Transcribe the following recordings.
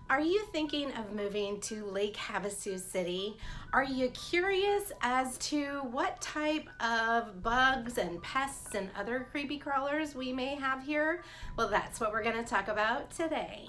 Are you thinking of moving to Lake Havasu City? Are you curious as to what type of bugs and pests and other creepy crawlers we may have here? Well, that's what we're going to talk about today.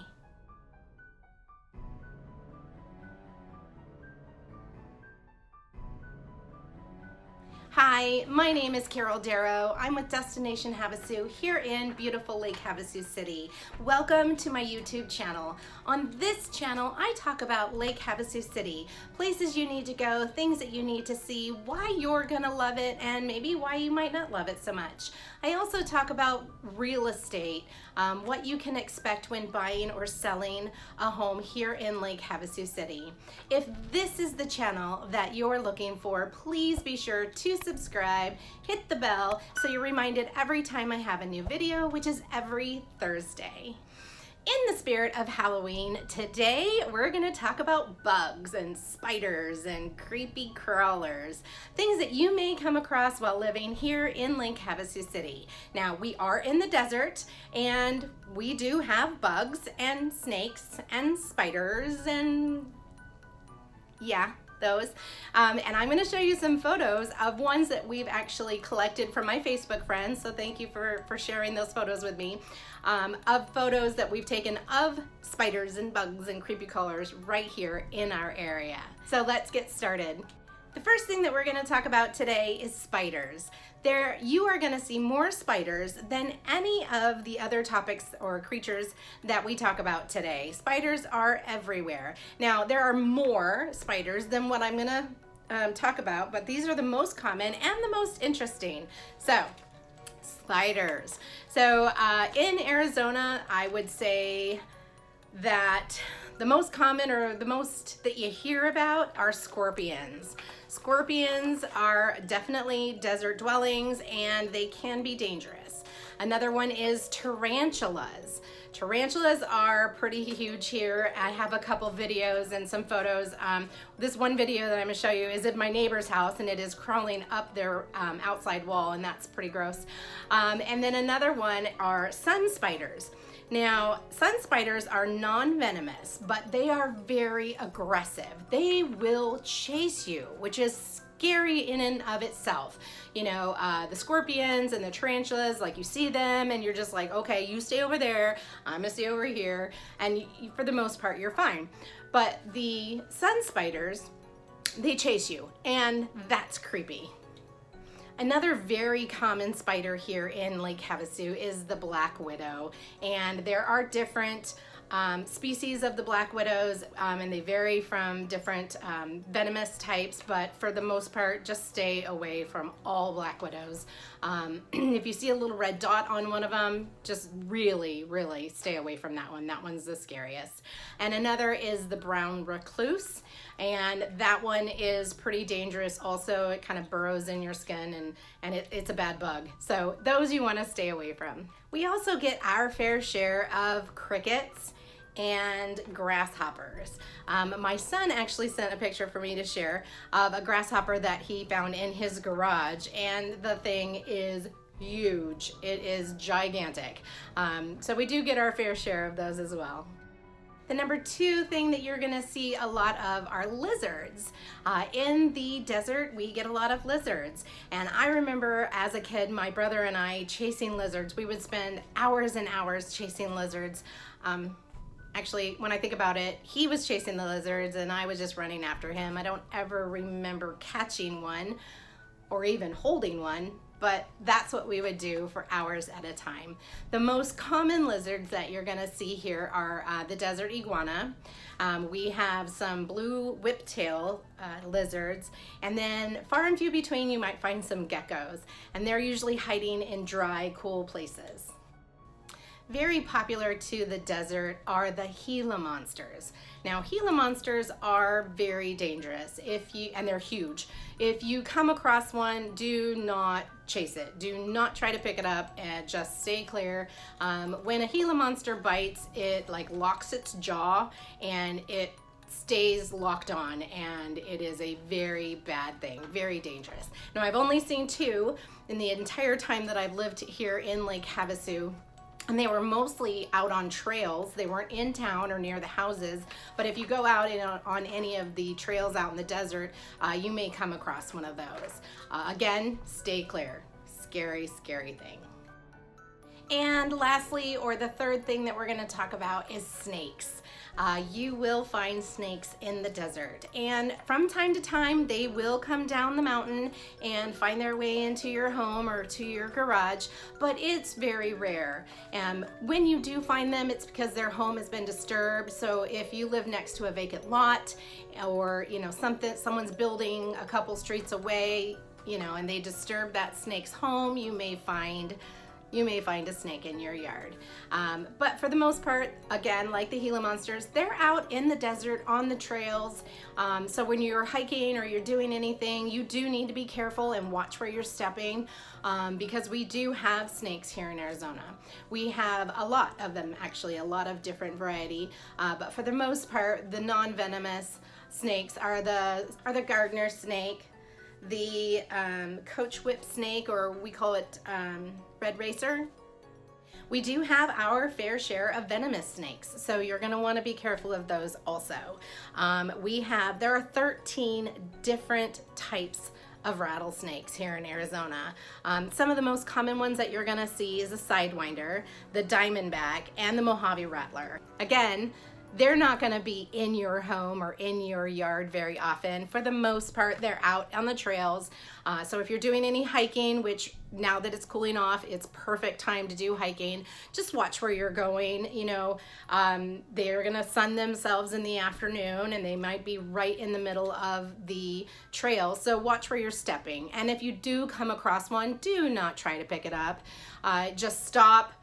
Hi, my name is Carol Darrow. I'm with Destination Havasu here in beautiful Lake Havasu City. Welcome to my YouTube channel. On this channel, I talk about Lake Havasu City, places you need to go, things that you need to see, why you're gonna love it, and maybe why you might not love it so much. I also talk about real estate, what you can expect when buying or selling a home here in Lake Havasu City. If this is the channel that you're looking for, please be sure to subscribe, hit the bell so you're reminded every time I have a new video, which is every Thursday. In the spirit of Halloween, today we're going to talk about bugs and spiders and creepy crawlers, things that you may come across while living here in Lake Havasu City. Now, we are in the desert and we do have bugs and snakes and spiders and those. And I'm going to show you some photos of ones that we've actually collected from my Facebook friends. So thank you for sharing those photos with me, of photos that we've taken of spiders and bugs and creepy crawlers right here in our area. So let's get started. The first thing that we're going to talk about today is spiders. You are going to see more spiders than any of the other topics or creatures that we talk about today. Spiders are everywhere. Now, there are more spiders than what I'm going to talk about, but these are the most common and the most interesting. So, spiders. So, in Arizona, I would say that the most common or the most that you hear about are scorpions. Scorpions are definitely desert dwellings and they can be dangerous. Another one is tarantulas. Tarantulas are pretty huge here. I have a couple videos and some photos. This one video that I'm going to show you is at my neighbor's house and it is crawling up their outside wall, and that's pretty gross. And then another one are sun spiders. Now, sun spiders are non-venomous, but they are very aggressive. They will chase you, which is scary in and of itself. You know, the scorpions and the tarantulas, like you see them and you're just like, okay, you stay over there, I'm gonna stay over here, and for the most part, you're fine. But the sun spiders, they chase you, and that's creepy. Another very common spider here in Lake Havasu is the black widow, and there are different species of the black widows, and they vary from different venomous types, but for the most part, just stay away from all black widows. If you see a little red dot on one of them, just really, really stay away from that one. That one's the scariest. And another is the brown recluse, and that one is pretty dangerous also. It kind of burrows in your skin, and it's a bad bug. So those you want to stay away from. We also get our fair share of crickets and grasshoppers. My son actually sent a picture for me to share of a grasshopper that he found in his garage, and the thing is huge. It is gigantic. So we do get our fair share of those as well. The number two thing that you're gonna see a lot of are lizards. In the desert, we get a lot of lizards. And I remember as a kid, my brother and I chasing lizards. We would spend hours and hours chasing lizards. Actually, when I think about it, he was chasing the lizards and I was just running after him. I don't ever remember catching one or even holding one, but that's what we would do for hours at a time. The most common lizards that you're gonna see here are the desert iguana. We have some blue whiptail lizards, and then far and few between you might find some geckos, and they're usually hiding in dry, cool places. Very popular to the desert are the Gila monsters. Now, Gila monsters are very dangerous and they're huge. If you come across one, do not chase it. Do not try to pick it up and just stay clear. When a Gila monster bites, it like locks its jaw and it stays locked on, and it is a very bad thing, very dangerous. Now, I've only seen two in the entire time that I've lived here in Lake Havasu. And they were mostly out on trails. They weren't in town or near the houses, but if you go out on any of the trails out in the desert, you may come across one of those. Again, stay clear. Scary, scary thing. And lastly, or the third thing that we're going to talk about is snakes. You will find snakes in the desert, and from time to time they will come down the mountain and find their way into your home or to your garage, but it's very rare. And when you do find them, it's because their home has been disturbed. So if you live next to a vacant lot, or someone's building a couple streets away, and they disturb that snake's home, you may find a snake in your yard. But for the most part, again, like the Gila monsters, they're out in the desert on the trails. So when you're hiking or you're doing anything, you do need to be careful and watch where you're stepping, because we do have snakes here in Arizona. We have a lot of them, actually, a lot of different variety. But for the most part, the non-venomous snakes are the gardener snake, the coach whip snake, or we call it red racer. We do have our fair share of venomous snakes, so you're going to want to be careful of those also. There are 13 different types of rattlesnakes here in Arizona. Some of the most common ones that you're going to see is the sidewinder, the diamondback, and the Mojave rattler. Again, they're not going to be in your home or in your yard very often. For the most part, they're out on the trails. So if you're doing any hiking, which now that it's cooling off, it's perfect time to do hiking, just watch where you're going. They're going to sun themselves in the afternoon, and they might be right in the middle of the trail. So watch where you're stepping. And if you do come across one, do not try to pick it up. Just stop.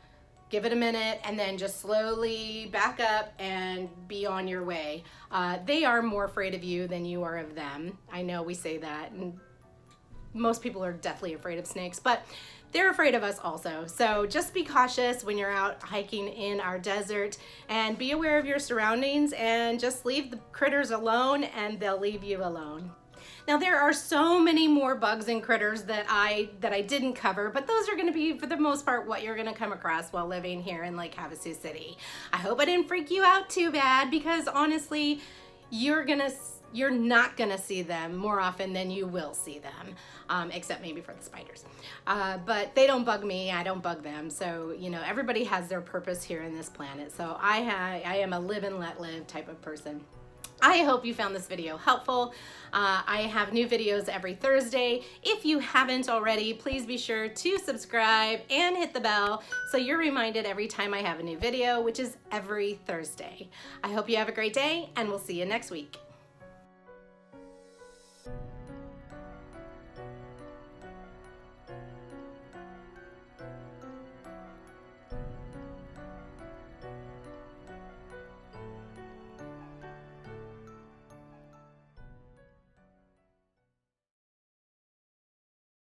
Give it a minute, and then just slowly back up and be on your way. They are more afraid of you than you are of them. I know we say that, and most people are deathly afraid of snakes, but they're afraid of us also. So just be cautious when you're out hiking in our desert, and be aware of your surroundings, and just leave the critters alone, and they'll leave you alone. Now, there are so many more bugs and critters that I didn't cover, but those are going to be, for the most part, what you're going to come across while living here in Lake Havasu City. I hope I didn't freak you out too bad, because honestly, you're not going to see them more often than you will see them, except maybe for the spiders. But they don't bug me, I don't bug them. So, everybody has their purpose here in this planet. So I am a live and let live type of person. I hope you found this video helpful. I have new videos every Thursday. If you haven't already, please be sure to subscribe and hit the bell so you're reminded every time I have a new video, which is every Thursday. I hope you have a great day, and we'll see you next week.